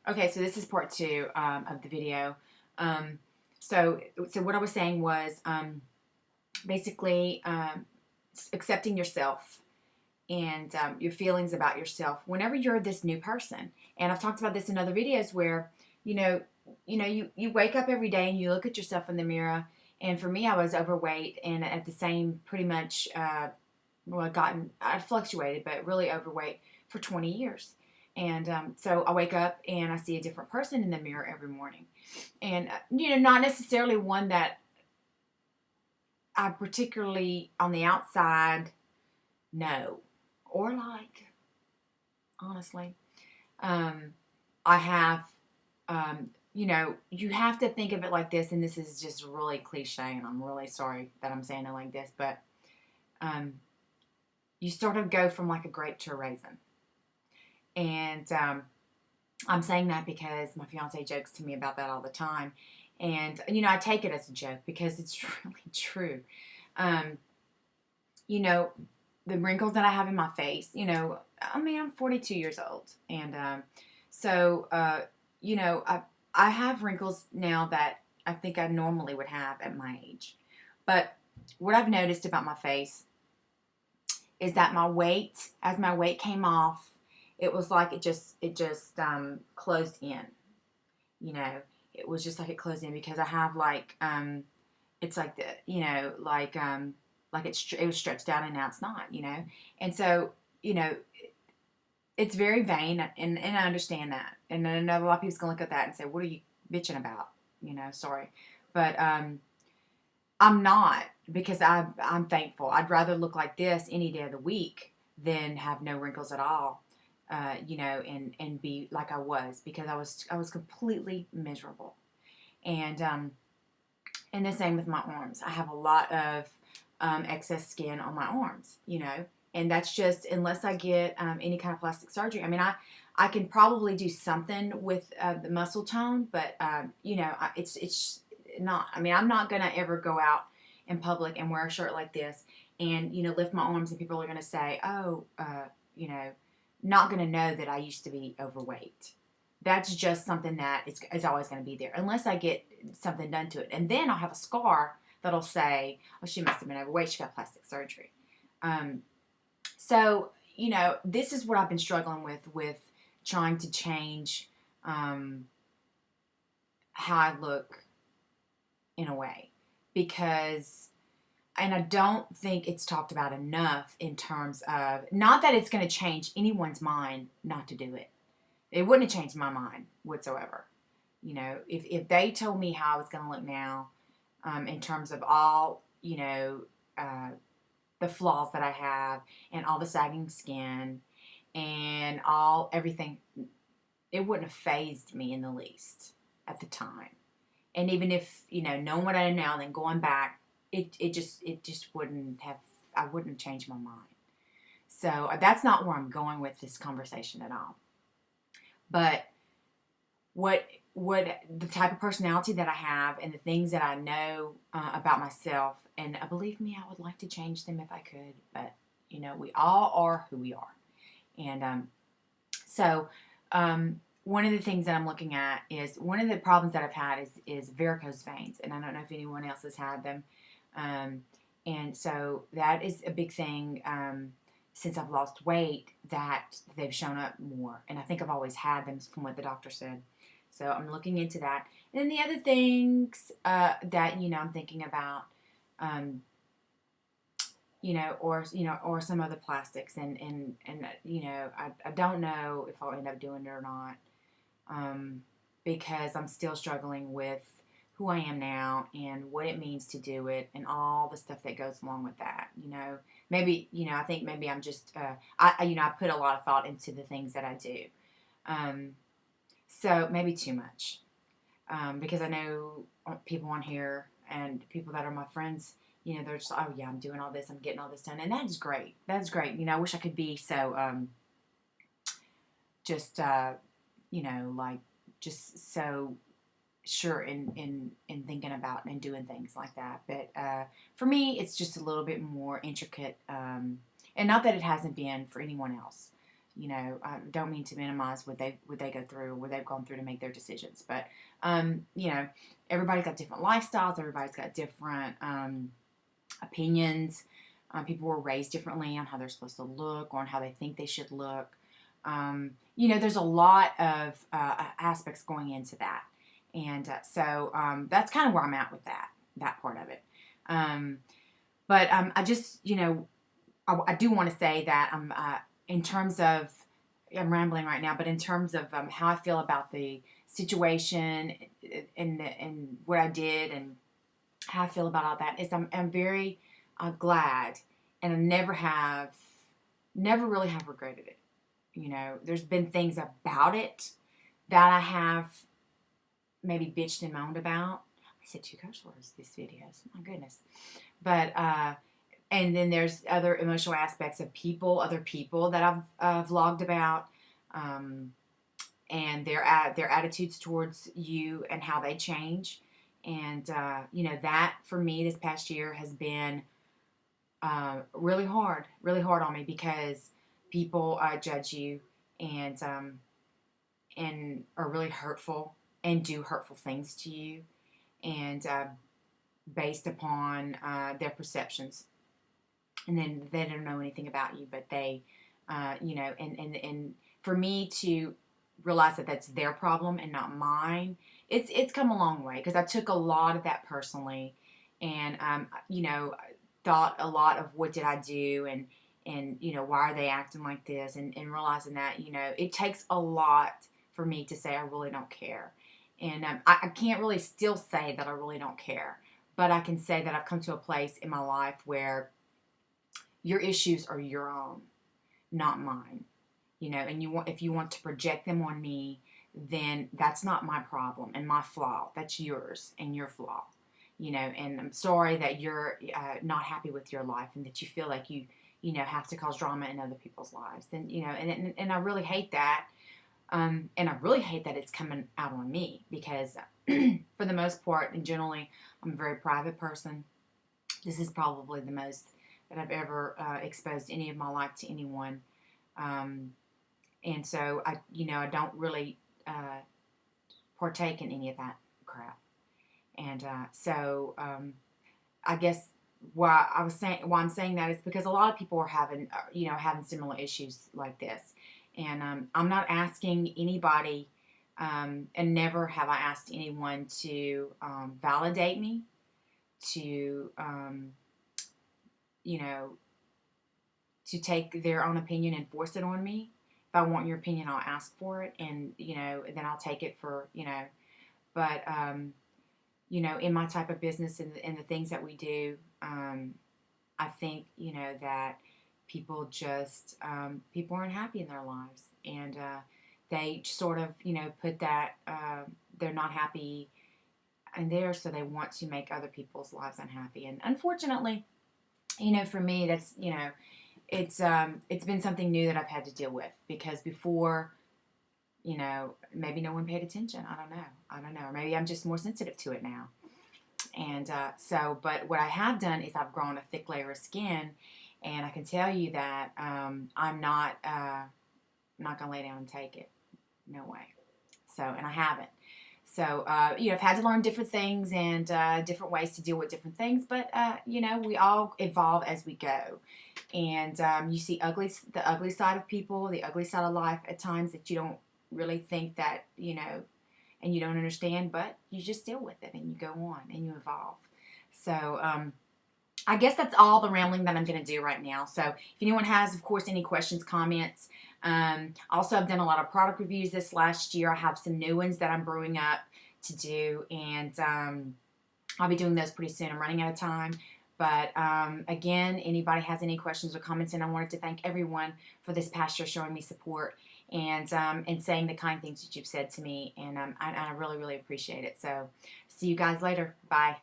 Okay, so this is part two of the video. Um, so what I was saying was basically accepting yourself and your feelings about yourself whenever you're this new person. And I've talked about this in other videos where you know, you wake up every day and you look at yourself in the mirror. And for me, I was overweight and at the same pretty much. Well, I fluctuated, but really overweight for 20 years. And so I wake up and I see a different person in the mirror every morning. And, not necessarily one that I particularly on the outside know or like, honestly. Um, I have, you have to think of it like this, and this is just really cliche, and I'm really sorry that I'm saying it like this, but um, you sort of go from like a grape to a raisin. And I'm saying that because my fiance jokes to me about that all the time. And, I take it as a joke because it's really true. Um, you know, the wrinkles that I have in my face, I'm 42 years old. And I have wrinkles now that I think I normally would have at my age. But what I've noticed about my face is that as my weight came off, it was like it just closed in. You know, it was just like it closed in because I have it's like the like it was stretched out and now it's not. And so you know it's very vain and I understand that, and I know a lot of people's gonna look at that and say, "What are you bitching about?" Sorry, but I'm not because I'm thankful. I'd rather look like this any day of the week than have no wrinkles at all, and be like I was because I was completely miserable. And the same with my arms. I have a lot of excess skin on my arms, and that's just unless I get any kind of plastic surgery. I mean, I can probably do something with the muscle tone, but it's not. I mean, I'm not gonna ever go out in public and wear a shirt like this and lift my arms and people are gonna say, oh, not gonna know that I used to be overweight. That's just something that is always going to be there unless I get something done to it. And then I'll have a scar that'll say, oh, she must have been overweight. She got plastic surgery. Um, so, this is what I've been struggling with trying to change how I look in a way. And I don't think it's talked about enough in terms of, not that it's going to change anyone's mind not to do it. It wouldn't have changed my mind whatsoever. If they told me how I was going to look now, in terms of all, the flaws that I have and all the sagging skin and everything, it wouldn't have phased me in the least at the time. And even if, knowing what I know now, then going back, it just wouldn't have, I wouldn't have changed my mind. So that's not where I'm going with this conversation at all. But what the type of personality that I have and the things that I know about myself, and believe me, I would like to change them if I could, but we all are who we are. And so one of the things that I'm looking at is one of the problems that I've had is varicose veins, and I don't know if anyone else has had them. And so that is a big thing. Since I've lost weight, that they've shown up more. And I think I've always had them from what the doctor said. So I'm looking into that. And then the other things that, I'm thinking about, or some other plastics. I don't know if I'll end up doing it or not, because I'm still struggling with who I am now and what it means to do it and all the stuff that goes along with that. Maybe, I think maybe I'm just, I put a lot of thought into the things that I do. So maybe too much. Because I know people on here and people that are my friends, they're just, oh yeah, I'm doing all this, I'm getting all this done. And that is great. That's great. I wish I could be so, just, like just so sure in thinking about and doing things like that. But for me, it's just a little bit more intricate, and not that it hasn't been for anyone else. You know, I don't mean to minimize what they go through, what they've gone through to make their decisions. But you know, everybody's got different lifestyles. Everybody's got different opinions. People were raised differently on how they're supposed to look or on how they think they should look. You know, there's a lot of aspects going into that, and so that's kind of where I'm at with that part of it. But I just, you know, I do want to say that in terms of, I'm rambling right now, but in terms of how I feel about the situation and what I did and how I feel about all that is I'm very glad, and I never really have regretted it. You know, there's been things about it that I have maybe bitched and moaned about. I said two curse words these videos. My goodness. But and then there's other emotional aspects of other people that I've vlogged about, and their attitudes towards you and how they change. And you know, that for me this past year has been really hard on me, because people judge you and are really hurtful and do hurtful things to you, and based upon their perceptions, and then they don't know anything about you, but they, you know, and for me to realize that that's their problem and not mine, it's come a long way, because I took a lot of that personally, and you know, thought a lot of what did I do, and you know, why are they acting like this, and realizing that, you know, it takes a lot for me to say I really don't care, and I can't really still say that I really don't care, but I can say that I've come to a place in my life where your issues are your own, not mine. You know, and if you want to project them on me, then that's not my problem and my flaw. That's yours and your flaw. You know, and I'm sorry that you're not happy with your life, and that you feel like you know, have to cause drama in other people's lives. Then, you know, and I really hate that. And I really hate that it's coming out on me, because for the most part, and generally, I'm a very private person. This is probably the most that I've ever exposed any of my life to anyone. And so you know, I don't really partake in any of that crap. And so I guess why I'm saying that is because a lot of people are having, you know, having similar issues like this, and I'm not asking anybody, and never have I asked anyone to validate me, to you know, to take their own opinion and force it on me. If I want your opinion, I'll ask for it, and you know, then I'll take it for, you know. But you know, in my type of business and the things that we do, I think, you know, that people just people aren't happy in their lives, and they sort of, you know, put that they're not happy in there, so they want to make other people's lives unhappy. And unfortunately, you know, for me, that's, you know, it's been something new that I've had to deal with, because before, you know, maybe no one paid attention. I don't know. Or maybe I'm just more sensitive to it now. And so, but what I have done is I've grown a thick layer of skin, and I can tell you that I'm not gonna lay down and take it. No way. So, and I haven't. So, you know, I've had to learn different things and different ways to deal with different things. But, you know, we all evolve as we go. And you see the ugly side of people, the ugly side of life at times that you don't really think that, you know, and you don't understand, but you just deal with it and you go on and you evolve. So, I guess that's all the rambling that I'm going to do right now. So if anyone has, of course, any questions, comments. Also, I've done a lot of product reviews this last year. I have some new ones that I'm brewing up to do, and I'll be doing those pretty soon. I'm running out of time. But again, anybody has any questions or comments, and I wanted to thank everyone for this past year showing me support and saying the kind things that you've said to me, and I really, really appreciate it. So see you guys later. Bye.